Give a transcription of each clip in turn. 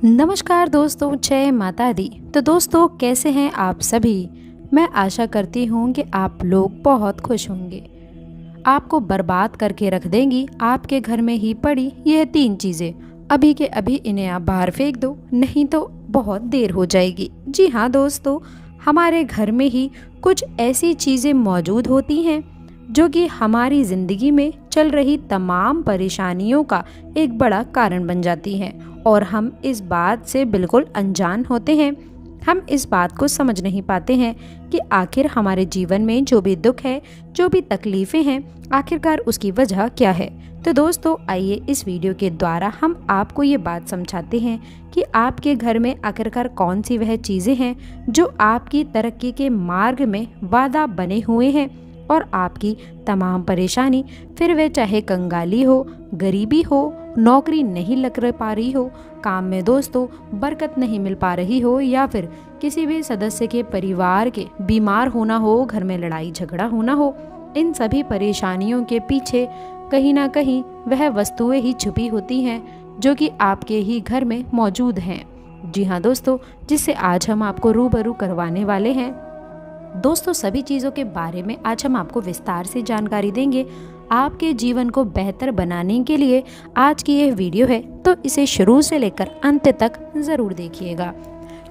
नमस्कार दोस्तों, जय माता दी। तो दोस्तों, कैसे हैं आप सभी। मैं आशा करती हूँ कि आप लोग बहुत खुश होंगे। आपको बर्बाद करके रख देंगी आपके घर में ही पड़ी यह 3 चीज़ें। अभी के अभी इन्हें आप बाहर फेंक दो, नहीं तो बहुत देर हो जाएगी। जी हाँ दोस्तों, हमारे घर में ही कुछ ऐसी चीज़ें मौजूद होती हैं जो कि हमारी ज़िंदगी में चल रही तमाम परेशानियों का एक बड़ा कारण बन जाती हैं और हम इस बात से बिल्कुल अनजान होते हैं। हम इस बात को समझ नहीं पाते हैं कि आखिर हमारे जीवन में जो भी दुख है, जो भी तकलीफ़ें हैं, आखिरकार उसकी वजह क्या है। तो दोस्तों, आइए इस वीडियो के द्वारा हम आपको ये बात समझाते हैं कि आपके घर में आखिरकार कौन सी वह चीज़ें हैं जो आपकी तरक्की के मार्ग में बाधा बने हुए हैं और आपकी तमाम परेशानी, फिर वह चाहे कंगाली हो, गरीबी हो, नौकरी नहीं लग पा रही हो, काम में दोस्तों बरकत नहीं मिल पा रही हो, या फिर किसी भी सदस्य के परिवार के बीमार होना हो, घर में लड़ाई झगड़ा होना हो, इन सभी परेशानियों के पीछे कहीं ना कहीं वह वस्तुएं ही छुपी होती हैं जो कि आपके ही घर में मौजूद हैं। जी हाँ दोस्तों, जिससे आज हम आपको रूबरू करवाने वाले हैं। दोस्तों, सभी चीज़ों के बारे में आज हम आपको विस्तार से जानकारी देंगे। आपके जीवन को बेहतर बनाने के लिए आज की यह वीडियो है, तो इसे शुरू से लेकर अंत तक ज़रूर देखिएगा,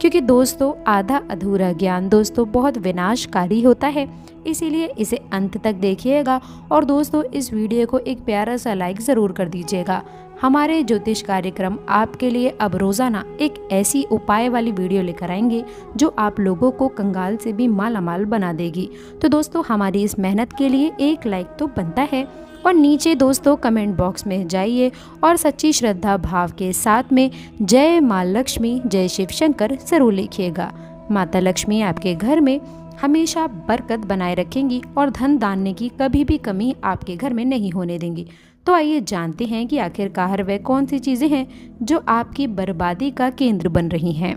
क्योंकि दोस्तों आधा अधूरा ज्ञान दोस्तों बहुत विनाशकारी होता है। इसीलिए इसे अंत तक देखिएगा और दोस्तों इस वीडियो को एक प्यारा सा लाइक ज़रूर कर दीजिएगा। हमारे ज्योतिष कार्यक्रम आपके लिए अब रोज़ाना एक ऐसी उपाय वाली वीडियो लेकर आएंगे जो आप लोगों को कंगाल से भी मालामाल बना देगी। तो दोस्तों, हमारी इस मेहनत के लिए एक लाइक तो बनता है और नीचे दोस्तों कमेंट बॉक्स में जाइए और सच्ची श्रद्धा भाव के साथ में जय माँ लक्ष्मी, जय शिव शंकर ज़रूर लिखिएगा। माता लक्ष्मी आपके घर में हमेशा बरकत बनाए रखेंगी और धन दान्य की कभी भी कमी आपके घर में नहीं होने देंगी। तो आइए जानते हैं कि आखिरकार वह कौन सी चीज़ें हैं जो आपकी बर्बादी का केंद्र बन रही हैं।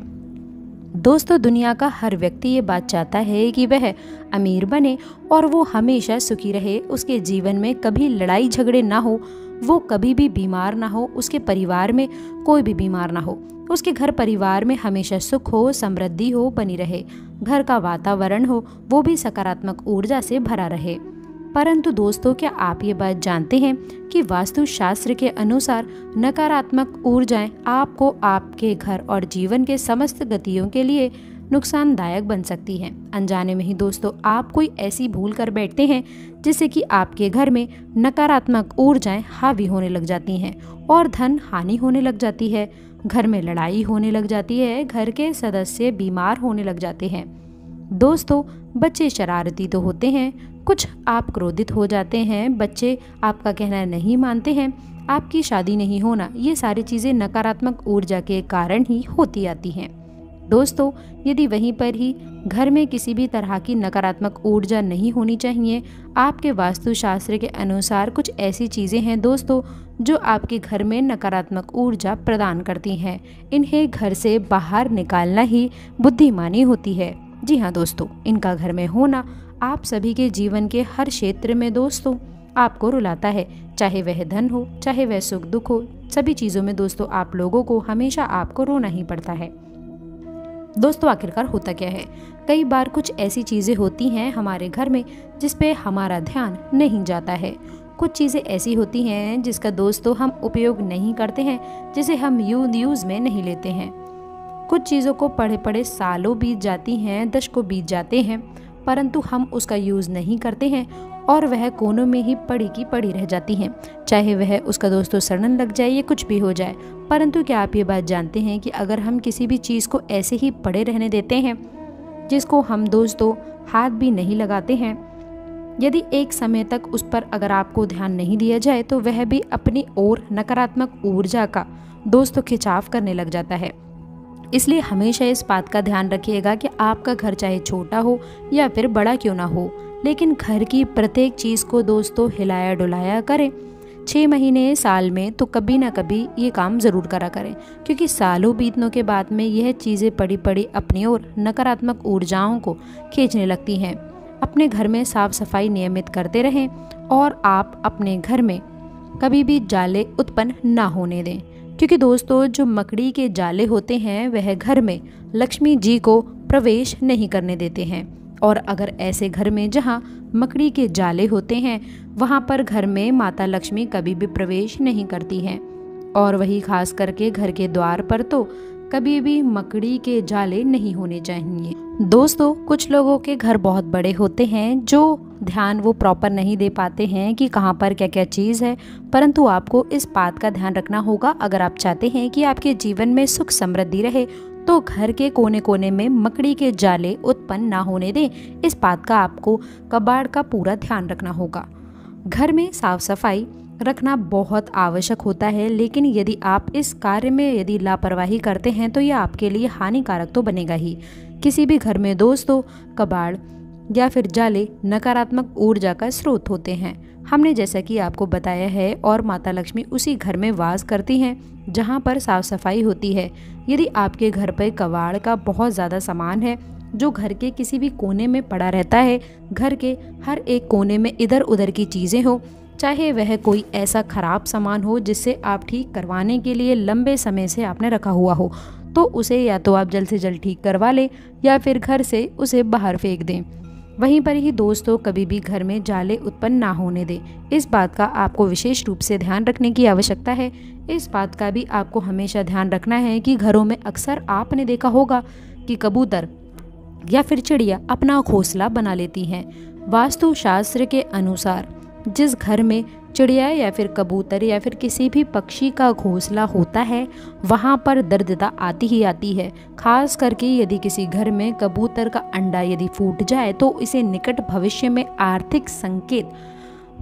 दोस्तों, दुनिया का हर व्यक्ति ये बात चाहता है कि वह अमीर बने और वो हमेशा सुखी रहे, उसके जीवन में कभी लड़ाई झगड़े ना हो, वो कभी भी बीमार ना हो, उसके परिवार में कोई भी बीमार ना हो, उसके घर परिवार में हमेशा सुख हो, समृद्धि हो बनी रहे, घर का वातावरण हो वो भी सकारात्मक ऊर्जा से भरा रहे। परंतु दोस्तों, क्या आप ये बात जानते हैं कि वास्तुशास्त्र के अनुसार नकारात्मक ऊर्जाएं आपको आपके घर और जीवन के समस्त गतियों के लिए नुकसानदायक बन सकती हैं। अनजाने में ही दोस्तों आप कोई ऐसी भूल कर बैठते हैं जिससे कि आपके घर में नकारात्मक ऊर्जाएं हावी होने लग जाती हैं और धन हानि होने लग जाती है, घर में लड़ाई होने लग जाती है, घर के सदस्य बीमार होने लग जाते हैं। दोस्तों, बच्चे शरारती तो होते हैं, कुछ आप क्रोधित हो जाते हैं, बच्चे आपका कहना नहीं मानते हैं, आपकी शादी नहीं होना, ये सारी चीज़ें नकारात्मक ऊर्जा के कारण ही होती आती हैं। दोस्तों, यदि वहीं पर ही घर में किसी भी तरह की नकारात्मक ऊर्जा नहीं होनी चाहिए, आपके वास्तुशास्त्र के अनुसार कुछ ऐसी चीज़ें हैं दोस्तों जो आपके घर में नकारात्मक ऊर्जा प्रदान करती हैं। इन्हें घर से बाहर निकालना ही बुद्धिमानी होती है। जी हाँ दोस्तों, इनका घर में होना आप सभी के जीवन के हर क्षेत्र में दोस्तों आपको रुलाता है, चाहे वह धन हो, चाहे वह सुख दुख हो, सभी चीज़ों में दोस्तों आप लोगों को हमेशा आपको रोना ही पड़ता है। दोस्तों, आखिरकार होता क्या है, कई बार कुछ ऐसी चीज़ें होती हैं हमारे घर में जिस पे हमारा ध्यान नहीं जाता है। कुछ चीज़ें ऐसी होती हैं जिसका दोस्तों हम उपयोग नहीं करते हैं, जिसे हम यूज़ में नहीं लेते हैं। कुछ चीज़ों को पढ़े पढ़े सालों बीत जाती हैं, दशकों बीत जाते हैं, परंतु हम उसका यूज़ नहीं करते हैं और वह कोनों में ही पड़ी की पड़ी रह जाती हैं, चाहे वह उसका दोस्तों सड़न लग जाए या कुछ भी हो जाए। परंतु क्या आप ये बात जानते हैं कि अगर हम किसी भी चीज़ को ऐसे ही पड़े रहने देते हैं, जिसको हम दोस्तों हाथ भी नहीं लगाते हैं, यदि एक समय तक उस पर अगर आपको ध्यान नहीं दिया जाए तो वह भी अपनी ओर नकारात्मक ऊर्जा का दोस्तों खिंचाव करने लग जाता है। इसलिए हमेशा इस बात का ध्यान रखिएगा कि आपका घर चाहे छोटा हो या फिर बड़ा क्यों ना हो, लेकिन घर की प्रत्येक चीज़ को दोस्तों हिलाया डुलाया करें। 6 महीने साल में तो कभी ना कभी ये काम ज़रूर करा करें, क्योंकि सालों बीतने के बाद में यह चीज़ें पड़ी पड़ी अपनी ओर नकारात्मक ऊर्जाओं को खींचने लगती हैं। अपने घर में साफ सफाई नियमित करते रहें और आप अपने घर में कभी भी जाले उत्पन्न ना होने दें। क्योंकि दोस्तों जो मकड़ी के जाले होते हैं वह घर में लक्ष्मी जी को प्रवेश नहीं करने देते हैं। और अगर ऐसे घर में जहाँ मकड़ी के जाले होते हैं वहाँ पर घर में माता लक्ष्मी कभी भी प्रवेश नहीं करती हैं। और वही खास करके घर के द्वार पर तो कभी भी मकड़ी के जाले नहीं होने चाहिए। दोस्तों कुछ लोगों के घर बहुत बड़े होते हैं जो ध्यान वो प्रॉपर नहीं दे पाते हैं कि कहाँ पर क्या क्या चीज़ है, परंतु आपको इस बात का ध्यान रखना होगा। अगर आप चाहते हैं कि आपके जीवन में सुख समृद्धि रहे तो घर के कोने कोने में मकड़ी के जाले उत्पन्न ना होने दें। इस बात का आपको कबाड़ का पूरा ध्यान रखना होगा। घर में साफ सफाई रखना बहुत आवश्यक होता है, लेकिन यदि आप इस कार्य में यदि लापरवाही करते हैं तो यह आपके लिए हानिकारक तो बनेगा ही। किसी भी घर में दोस्तों कबाड़ या फिर जाले नकारात्मक ऊर्जा का स्रोत होते हैं। हमने जैसा कि आपको बताया है, और माता लक्ष्मी उसी घर में वास करती हैं जहां पर साफ सफाई होती है। यदि आपके घर पर कबाड़ का बहुत ज़्यादा सामान है जो घर के किसी भी कोने में पड़ा रहता है, घर के हर एक कोने में इधर उधर की चीज़ें हो, चाहे वह कोई ऐसा खराब सामान हो जिससे आप ठीक करवाने के लिए लंबे समय से आपने रखा हुआ हो, तो उसे या तो आप जल्द से जल्द ठीक करवा लें या फिर घर से उसे बाहर फेंक दें। वहीं पर ही दोस्तों कभी भी घर में जाले उत्पन्न ना होने दें। इस बात का आपको विशेष रूप से ध्यान रखने की आवश्यकता है। इस बात का भी आपको हमेशा ध्यान रखना है कि घरों में अक्सर आपने देखा होगा कि कबूतर या फिर चिड़िया अपना घोंसला बना लेती हैं। वास्तु शास्त्र के अनुसार जिस घर में चिड़िया या फिर कबूतर या फिर किसी भी पक्षी का घोंसला होता है वहाँ पर दरिद्रता आती ही आती है। खास करके यदि किसी घर में कबूतर का अंडा यदि फूट जाए तो इसे निकट भविष्य में आर्थिक संकेत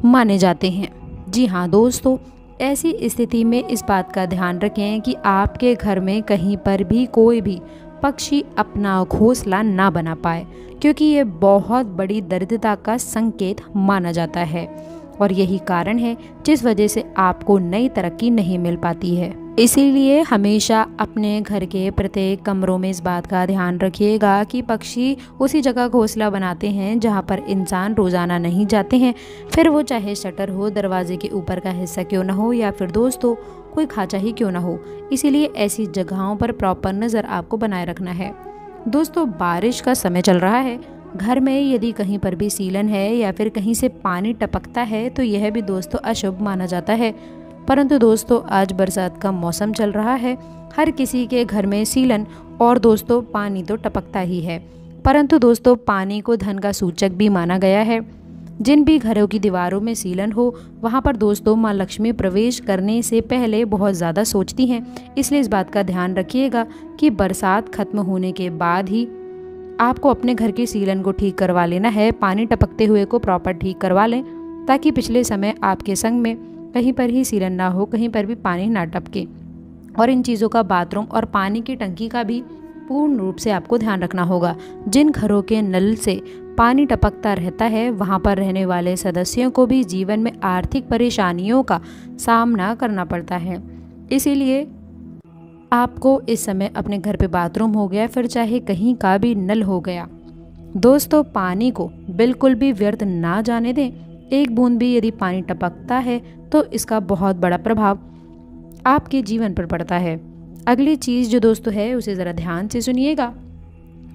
माने जाते हैं। जी हाँ दोस्तों, ऐसी स्थिति में इस बात का ध्यान रखें कि आपके घर में कहीं पर भी कोई भी पक्षी अपना घोंसला ना बना पाए, क्योंकि ये बहुत बड़ी दरिद्रता का संकेत माना जाता है। और यही कारण है जिस वजह से आपको नई तरक्की नहीं मिल पाती है। इसीलिए हमेशा अपने घर के प्रत्येक कमरों में इस बात का ध्यान रखिएगा कि पक्षी उसी जगह घोंसला बनाते हैं जहां पर इंसान रोजाना नहीं जाते हैं, फिर वो चाहे शटर हो, दरवाजे के ऊपर का हिस्सा क्यों ना हो, या फिर दोस्तों कोई खांचा ही क्यों ना हो। इसीलिए ऐसी जगहों पर प्रॉपर नज़र आपको बनाए रखना है। दोस्तों बारिश का समय चल रहा है, घर में यदि कहीं पर भी सीलन है या फिर कहीं से पानी टपकता है तो यह भी दोस्तों अशुभ माना जाता है। परंतु दोस्तों आज बरसात का मौसम चल रहा है, हर किसी के घर में सीलन और दोस्तों पानी तो टपकता ही है, परंतु दोस्तों पानी को धन का सूचक भी माना गया है। जिन भी घरों की दीवारों में सीलन हो वहाँ पर दोस्तों माँ लक्ष्मी प्रवेश करने से पहले बहुत ज़्यादा सोचती हैं। इसलिए इस बात का ध्यान रखिएगा कि बरसात खत्म होने के बाद ही आपको अपने घर की सीलन को ठीक करवा लेना है। पानी टपकते हुए को प्रॉपर ठीक करवा लें ताकि पिछले समय आपके संग में कहीं पर ही सीलन ना हो, कहीं पर भी पानी ना टपके। और इन चीज़ों का बाथरूम और पानी की टंकी का भी पूर्ण रूप से आपको ध्यान रखना होगा। जिन घरों के नल से पानी टपकता रहता है वहाँ पर रहने वाले सदस्यों को भी जीवन में आर्थिक परेशानियों का सामना करना पड़ता है। इसीलिए आपको इस समय अपने घर पे बाथरूम हो गया फिर चाहे कहीं का भी नल हो गया, दोस्तों पानी को बिल्कुल भी व्यर्थ ना जाने दें। एक बूंद भी यदि पानी टपकता है तो इसका बहुत बड़ा प्रभाव आपके जीवन पर पड़ता है। अगली चीज़ जो दोस्तों है उसे ज़रा ध्यान से सुनिएगा।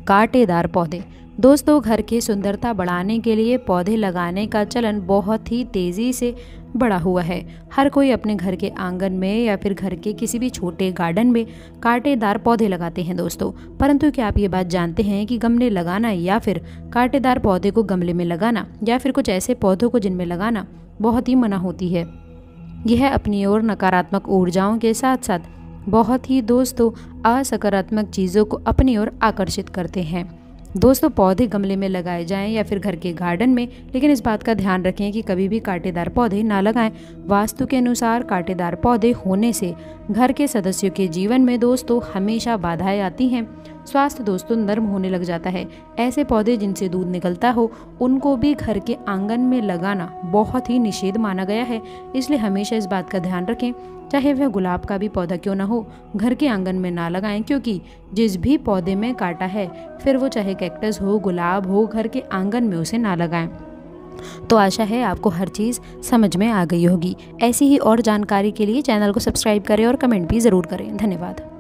कांटेदार पौधे। दोस्तों घर की सुंदरता बढ़ाने के लिए पौधे लगाने का चलन बहुत ही तेज़ी से बढ़ा हुआ है। हर कोई अपने घर के आंगन में या फिर घर के किसी भी छोटे गार्डन में कांटेदार पौधे लगाते हैं दोस्तों। परंतु क्या आप ये बात जानते हैं कि गमले लगाना या फिर कांटेदार पौधे को गमले में लगाना या फिर कुछ ऐसे पौधों को जिनमें लगाना बहुत ही मना होती है। यह अपनी ओर नकारात्मक ऊर्जाओं के साथ साथ बहुत ही दोस्तों असकारात्मक चीज़ों को अपनी ओर आकर्षित करते हैं। दोस्तों पौधे गमले में लगाए जाएं या फिर घर के गार्डन में, लेकिन इस बात का ध्यान रखें कि कभी भी कांटेदार पौधे ना लगाएं। वास्तु के अनुसार कांटेदार पौधे होने से घर के सदस्यों के जीवन में दोस्तों हमेशा बाधाएं आती हैं। स्वास्थ्य दोस्तों नर्म होने लग जाता है। ऐसे पौधे जिनसे दूध निकलता हो उनको भी घर के आंगन में लगाना बहुत ही निषेध माना गया है। इसलिए हमेशा इस बात का ध्यान रखें, चाहे वह गुलाब का भी पौधा क्यों ना हो, घर के आंगन में ना लगाएं, क्योंकि जिस भी पौधे में कांटा है फिर वो चाहे कैक्टस हो, गुलाब हो, घर के आंगन में उसे ना लगाएं। तो आशा है आपको हर चीज़ समझ में आ गई होगी। ऐसी ही और जानकारी के लिए चैनल को सब्सक्राइब करें और कमेंट भी ज़रूर करें। धन्यवाद।